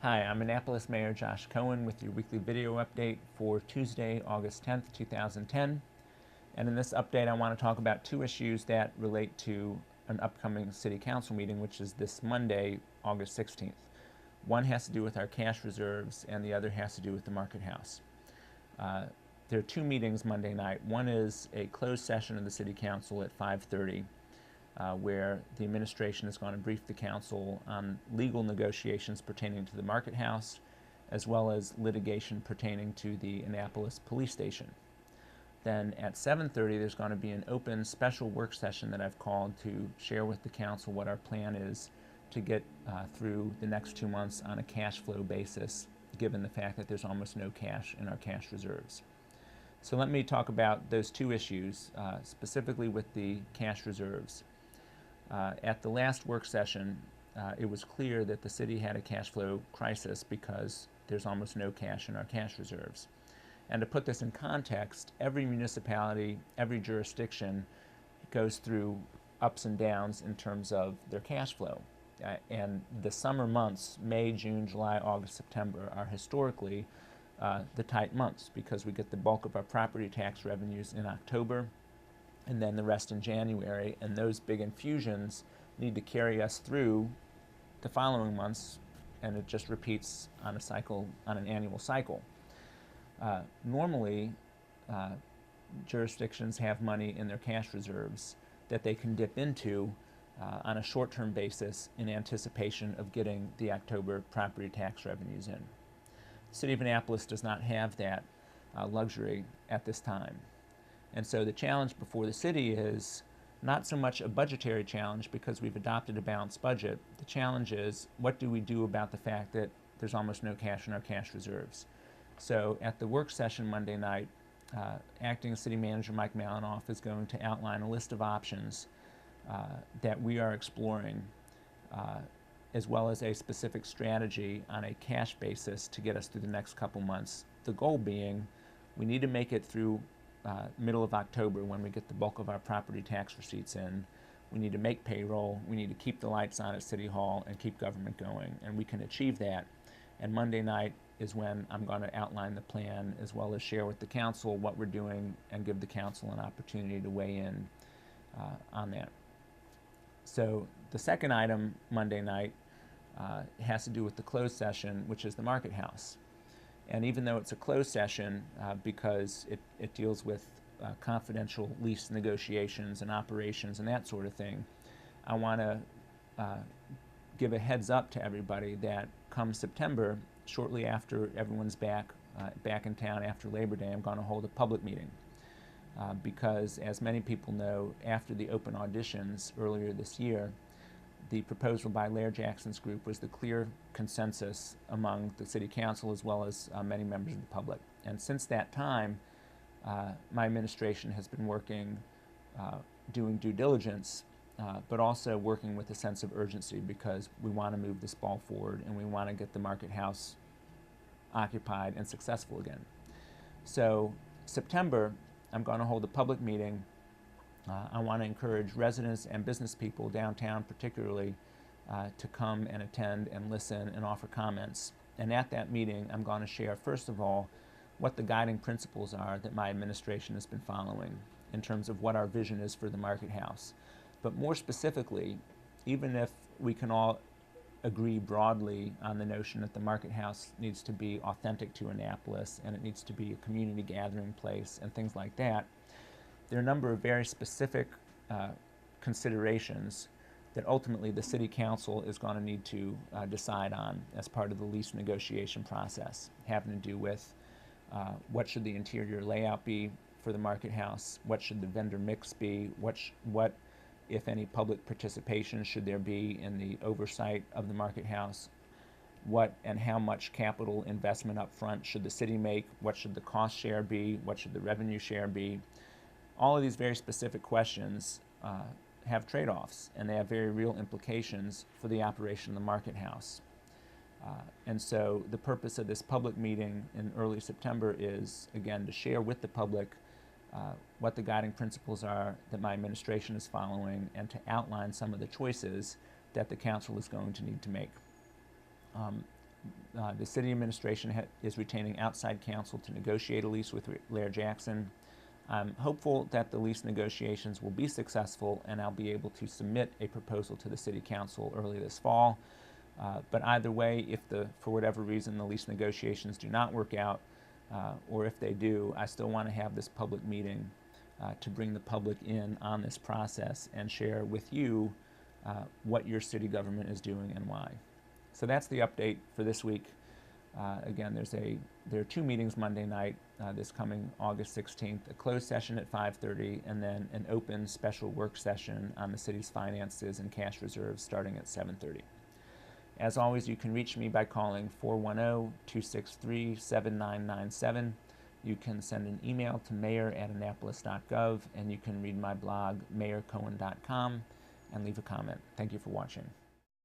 Hi, I'm Annapolis Mayor Josh Cohen with your weekly video update for Tuesday, August 10th, 2010. And in this update, I want to talk about two issues that relate to an upcoming City Council meeting, which is this Monday, August 16th. One has to do with our cash reserves, and the other has to do with the Market House. There are two meetings Monday night. One is a closed session of the City Council at 5:30. Where the administration is going to brief the council on legal negotiations pertaining to the Market House, as well as litigation pertaining to the Annapolis Police Station. Then at 7:30, there's going to be an open special work session that I've called to share with the council what our plan is to get through the next 2 months on a cash flow basis, given the fact that there's almost no cash in our cash reserves. So let me talk about those two issues, specifically with the cash reserves. At the last work session, it was clear that the city had a cash flow crisis because there's almost no cash in our cash reserves. And to put this in context, every municipality, every jurisdiction goes through ups and downs in terms of their cash flow. And the summer months, May, June, July, August, September, are historically the tight months because we get the bulk of our property tax revenues in October, and then the rest in January, and those big infusions need to carry us through the following months, and it just repeats on an annual cycle. Normally, jurisdictions have money in their cash reserves that they can dip into on a short-term basis in anticipation of getting the October property tax revenues in. The City of Annapolis does not have that luxury at this time. And so the challenge before the city is not so much a budgetary challenge because we've adopted a balanced budget. The challenge is, what do we do about the fact that there's almost no cash in our cash reserves? So at the work session Monday night, Acting City Manager Mike Malinoff is going to outline a list of options that we are exploring, as well as a specific strategy on a cash basis to get us through the next couple months. The goal being, we need to make it through middle of October when we get the bulk of our property tax receipts in. We need to make payroll, we need to keep the lights on at City Hall and keep government going, and we can achieve that. And Monday night is when I'm going to outline the plan as well as share with the council what we're doing and give the council an opportunity to weigh in on that. So the second item Monday night has to do with the closed session, which is the Market House. And even though it's a closed session, because it deals with confidential lease negotiations and operations and that sort of thing, I want to give a heads up to everybody that come September, shortly after everyone's back in town after Labor Day, I'm going to hold a public meeting. Because, as many people know, after the open auditions earlier this year, the proposal by Laird Jackson's group was the clear consensus among the City Council as well as many members of the public. And since that time, my administration has been working, doing due diligence, but also working with a sense of urgency because we want to move this ball forward and we want to get the Market House occupied and successful again. So September, I'm going to hold a public meeting. I want to encourage residents and business people downtown particularly to come and attend and listen and offer comments. And at that meeting, I'm going to share, first of all, what the guiding principles are that my administration has been following in terms of what our vision is for the Market House. But more specifically, even if we can all agree broadly on the notion that the Market House needs to be authentic to Annapolis and it needs to be a community gathering place and things like that, there are a number of very specific considerations that ultimately the City Council is going to need to decide on as part of the lease negotiation process, having to do with what should the interior layout be for the Market House, what should the vendor mix be, what if any public participation should there be in the oversight of the Market House, what and how much capital investment up front should the city make, what should the cost share be, what should the revenue share be. All of these very specific questions have trade-offs, and they have very real implications for the operation of the Market House. And so the purpose of this public meeting in early September is, again, to share with the public what the guiding principles are that my administration is following and to outline some of the choices that the council is going to need to make. The city administration is retaining outside counsel to negotiate a lease with Laird Jackson. I'm hopeful that the lease negotiations will be successful and I'll be able to submit a proposal to the City Council early this fall. But either way, if for whatever reason the lease negotiations do not work out, or if they do, I still want to have this public meeting to bring the public in on this process and share with you what your city government is doing and why. So that's the update for this week. Again, there are 2 meetings Monday night, this coming August 16th, a closed session at 5:30, and then an open special work session on the city's finances and cash reserves starting at 7:30. As always, you can reach me by calling 410-263-7997. You can send an email to mayor@annapolis.gov, and you can read my blog, mayorcohen.com, and leave a comment. Thank you for watching.